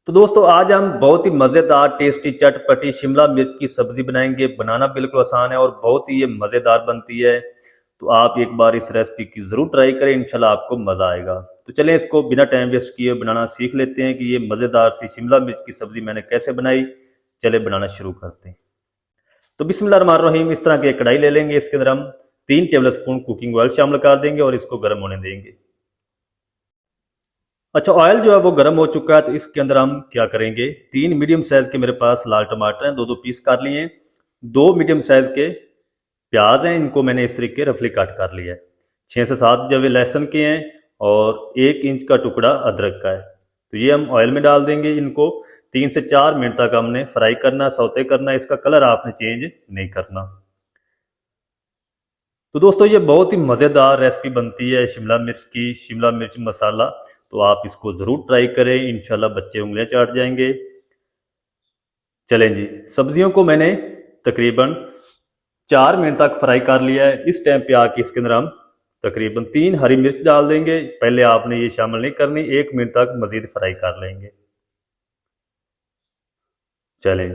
तो दोस्तों आज हम बहुत ही मज़ेदार टेस्टी चटपटी शिमला मिर्च की सब्जी बनाएंगे। बनाना बिल्कुल आसान है और बहुत ही ये मज़ेदार बनती है। तो आप एक बार इस रेसिपी की ज़रूर ट्राई करें, इंशाल्लाह आपको मज़ा आएगा। तो चलें इसको बिना टाइम वेस्ट किए बनाना सीख लेते हैं कि ये मज़ेदार सी शिमला मिर्च की सब्जी मैंने कैसे बनाई। चले बनाना शुरू करते हैं। तो बिस्मिल्लाहिर्रहमानिर्रहीम, इस तरह की एक कढ़ाई ले लेंगे। इसके अंदर हम 3 टेबल स्पून कुकिंग ऑयल शामिल कर देंगे और इसको गर्म होने देंगे। अच्छा, ऑयल जो है वो गर्म हो चुका है। तो इसके अंदर हम क्या करेंगे, 3 मीडियम साइज के मेरे पास लाल टमाटर हैं, 2-2 पीस कर लिए हैं। 2 मीडियम साइज के प्याज हैं, इनको मैंने इस तरीके रफली कट कर लिया है। 6 से 7 जवे लहसुन के हैं और 1 इंच का टुकड़ा अदरक का है। तो ये हम ऑयल में डाल देंगे। इनको 3 से 4 मिनट तक हमने फ्राई करना, सौते करना। इसका कलर आपने चेंज नहीं करना। तो दोस्तों ये बहुत ही मज़ेदार रेसिपी बनती है शिमला मिर्च की, शिमला मिर्च मसाला। तो आप इसको ज़रूर ट्राई करें, इंशाल्लाह बच्चे उंगलियां चाट जाएंगे। चलें जी, सब्जियों को मैंने तकरीबन 4 मिनट तक फ्राई कर लिया है। इस टाइम पे आके इसके अंदर हम तकरीबन 3 हरी मिर्च डाल देंगे। पहले आपने ये शामिल नहीं करनी, 1 मिनट तक मज़ीद फ्राई कर लेंगे। चलें,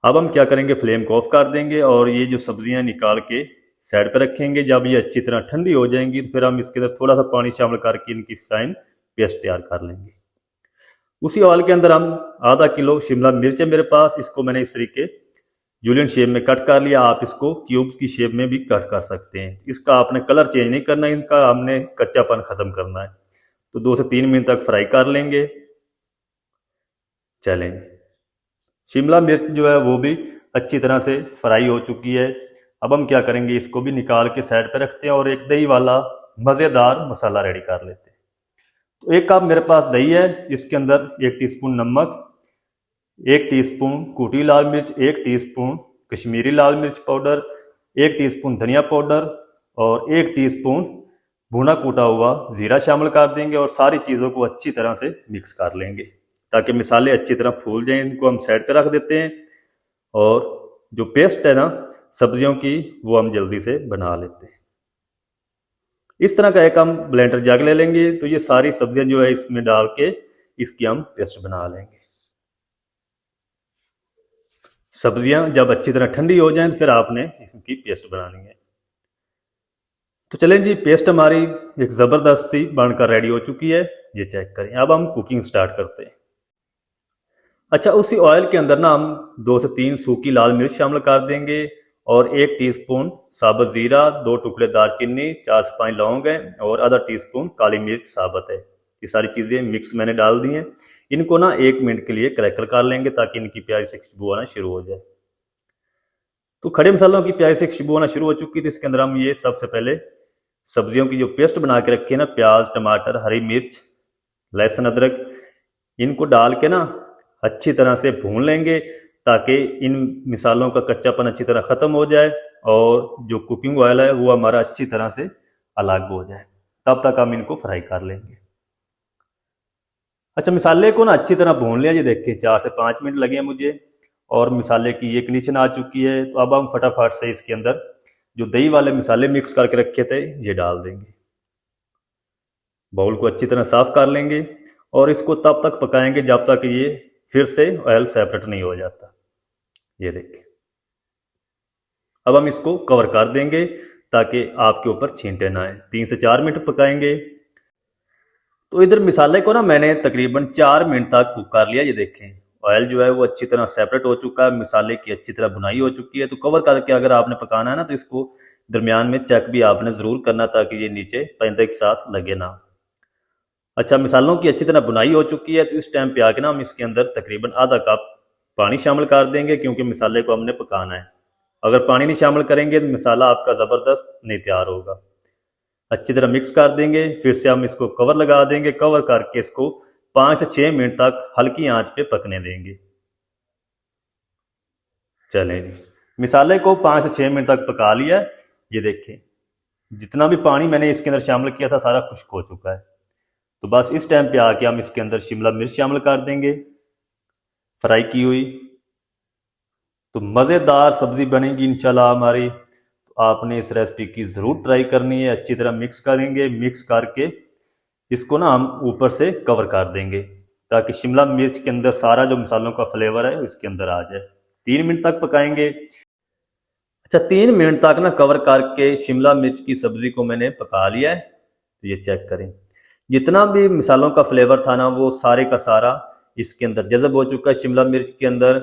अब हम क्या करेंगे, फ्लेम को ऑफ कर देंगे और ये जो सब्जियां निकाल के साइड पर रखेंगे। जब ये अच्छी तरह ठंडी हो जाएंगी तो फिर हम इसके अंदर थोड़ा सा पानी शामिल करके इनकी फाइन पेस्ट तैयार कर लेंगे। उसी ऑयल के अंदर हम आधा किलो शिमला मिर्च है मेरे पास, इसको मैंने इस तरीके जूलियन शेप में कट कर लिया। आप इसको क्यूब्स की शेप में भी कट कर सकते हैं। इसका आपने कलर चेंज नहीं करना, इनका हमने कच्चापन ख़त्म करना है। तो 2 से 3 मिनट तक फ्राई कर लेंगे। चलें, शिमला मिर्च जो है वो भी अच्छी तरह से फ्राई हो चुकी है। अब हम क्या करेंगे, इसको भी निकाल के साइड पे रखते हैं और एक दही वाला मज़ेदार मसाला रेडी कर लेते हैं। तो 1 कप मेरे पास दही है, इसके अंदर 1 टीस्पून नमक, 1 टीस्पून कुटी लाल मिर्च, 1 टीस्पून कश्मीरी लाल मिर्च पाउडर, 1 टीस्पून धनिया पाउडर और 1 टीस्पून भुना कूटा हुआ ज़ीरा शामिल कर देंगे और सारी चीज़ों को अच्छी तरह से मिक्स कर लेंगे ताकि मसाले अच्छी तरह फूल जाएं। इनको हम साइड पे रख देते हैं और जो पेस्ट है ना सब्जियों की, वो हम जल्दी से बना लेते हैं। इस तरह का एक हम ब्लेंडर जग ले लेंगे। तो ये सारी सब्जियां जो है इसमें डाल के इसकी हम पेस्ट बना लेंगे। सब्जियां जब अच्छी तरह ठंडी हो जाएं तो फिर आपने इसकी पेस्ट बनानी है। तो चलें जी, पेस्ट हमारी एक ज़बरदस्त सी बनकर रेडी हो चुकी है, ये चेक करें। अब हम कुकिंग स्टार्ट करते हैं। अच्छा, उसी ऑयल के अंदर ना हम 2 से 3 सूखी लाल मिर्च शामिल कर देंगे और 1 टीस्पून साबुत ज़ीरा, 2 टुकड़े दालचीनी, 4 से 5 लौंग हैं और आधा टीस्पून काली मिर्च साबुत है। ये सारी चीज़ें मिक्स मैंने डाल दी हैं। इनको ना 1 मिनट के लिए क्रैकल कर लेंगे ताकि इनकी प्यारी सी खुशबू आना शुरू हो जाए। तो खड़े मसालों की प्यारी सी खुशबू आना शुरू हो चुकी थी। इसके अंदर हम ये सबसे पहले सब्जियों की जो पेस्ट बना के रखी है ना, प्याज, टमाटर, हरी मिर्च, लहसुन, अदरक, इनको डाल के ना अच्छी तरह से भून लेंगे ताकि इन मिसालों का कच्चापन अच्छी तरह ख़त्म हो जाए और जो कुकिंग ऑयल है वो हमारा अच्छी तरह से अलग हो जाए। तब तक हम इनको फ्राई कर लेंगे। अच्छा, मिसाले को ना अच्छी तरह भून लिया। ये देखिए 4 से 5 मिनट लगे हैं मुझे और मिसाले की ये कंडीशन आ चुकी है। तो अब हम फटाफट से इसके अंदर जो दही वाले मिसाले मिक्स करके रखे थे ये डाल देंगे। बाउल को अच्छी तरह साफ कर लेंगे और इसको तब तक पकाएंगे जब तक ये फिर से ऑयल सेपरेट नहीं हो जाता। ये देखिए, अब हम इसको कवर कर देंगे ताकि आपके ऊपर छींटे ना आए। 3 से 4 मिनट पकाएंगे। तो इधर मिसाले को ना मैंने तकरीबन 4 मिनट तक कुक कर लिया। ये देखें, ऑयल जो है वो अच्छी तरह सेपरेट हो चुका है, मिसाले की अच्छी तरह बुनाई हो चुकी है। तो कवर करके अगर आपने पकाना है ना तो इसको दरमियान में चेक भी आपने ज़रूर करना ताकि ये नीचे पैंते के साथ लगे ना। अच्छा, मिसालों की अच्छी तरह बुनाई हो चुकी है। तो इस टाइम पे आके ना हम इसके अंदर तकरीबन आधा कप पानी शामिल कर देंगे क्योंकि मिसाले को हमने पकाना है। अगर पानी नहीं शामिल करेंगे तो मिसाला आपका ज़बरदस्त नहीं तैयार होगा। अच्छी तरह मिक्स कर देंगे, फिर से हम इसको कवर लगा देंगे। कवर करके इसको 5 से 6 मिनट तक हल्की आंच पे पकने देंगे। चलें जी, मिसाले को 5 से 6 मिनट तक पका लिया है। ये देखें, जितना भी पानी मैंने इसके अंदर शामिल किया था सारा खुश्क हो चुका है। तो बस इस टाइम पे आके हम इसके अंदर शिमला मिर्च शामिल कर देंगे फ्राई की हुई। तो मज़ेदार सब्ज़ी बनेगी इंशाल्लाह हमारी। तो आपने इस रेसिपी की ज़रूर ट्राई करनी है। अच्छी तरह मिक्स करेंगे, मिक्स करके इसको ना हम ऊपर से कवर कर देंगे ताकि शिमला मिर्च के अंदर सारा जो मसालों का फ्लेवर है इसके अंदर आ जाए। 3 मिनट तक पकाएंगे। अच्छा, 3 मिनट तक ना कवर करके शिमला मिर्च की सब्ज़ी को मैंने पका लिया है। तो ये चेक करें, जितना भी मसालों का फ्लेवर था ना वो सारे का सारा इसके अंदर जज़ब हो चुका है शिमला मिर्च के अंदर।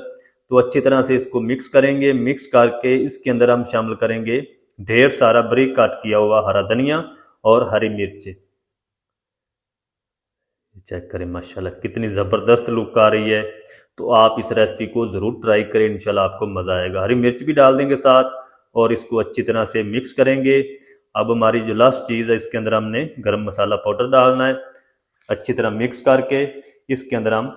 तो अच्छी तरह से इसको मिक्स करेंगे। मिक्स करके इसके अंदर हम शामिल करेंगे ढेर सारा बारीक काट किया हुआ हरा धनिया और हरी मिर्च। चेक करें माशाल्लाह कितनी ज़बरदस्त लुक आ रही है। तो आप इस रेसिपी को ज़रूर ट्राई करें, इंशाल्लाह आपको मज़ा आएगा। हरी मिर्च भी डाल देंगे साथ और इसको अच्छी तरह से मिक्स करेंगे। अब हमारी जो लास्ट चीज़ है इसके अंदर हमने गरम मसाला पाउडर डालना है। अच्छी तरह मिक्स करके इसके अंदर हम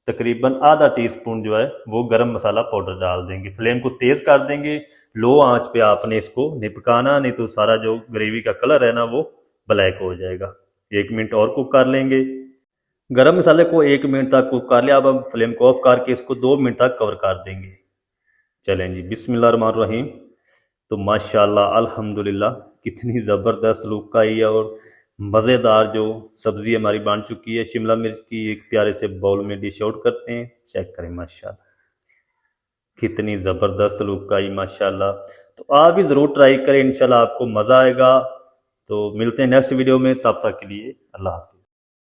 तकरीबन आधा टीस्पून जो है वो गरम मसाला पाउडर डाल देंगे। फ्लेम को तेज़ कर देंगे। लो आंच पे आपने इसको नहीं पकाना, नहीं तो सारा जो ग्रेवी का कलर है ना वो ब्लैक हो जाएगा। 1 मिनट और कुक कर लेंगे। गरम मसाले को 1 मिनट तक कुक कर लिया। अब हम फ्लेम को ऑफ करके इसको 2 मिनट तक कवर कर देंगे। चलें जी, बिस्मिल्लाहिर्रहमानिर्रहीम। तो माशाल्लाह अल्हम्दुलिल्लाह कितनी ज़बरदस्त लुक आई है और मज़ेदार जो सब्ज़ी हमारी बन चुकी है शिमला मिर्च की। एक प्यारे से बाउल में डिश आउट करते हैं। चेक करें माशाल्लाह कितनी ज़बरदस्त लुक आई माशाल्लाह। तो आप भी ज़रूर ट्राई करें, इंशाल्लाह आपको मज़ा आएगा। तो मिलते हैं नेक्स्ट वीडियो में, तब तक के लिए अल्लाह हाफ़िज़।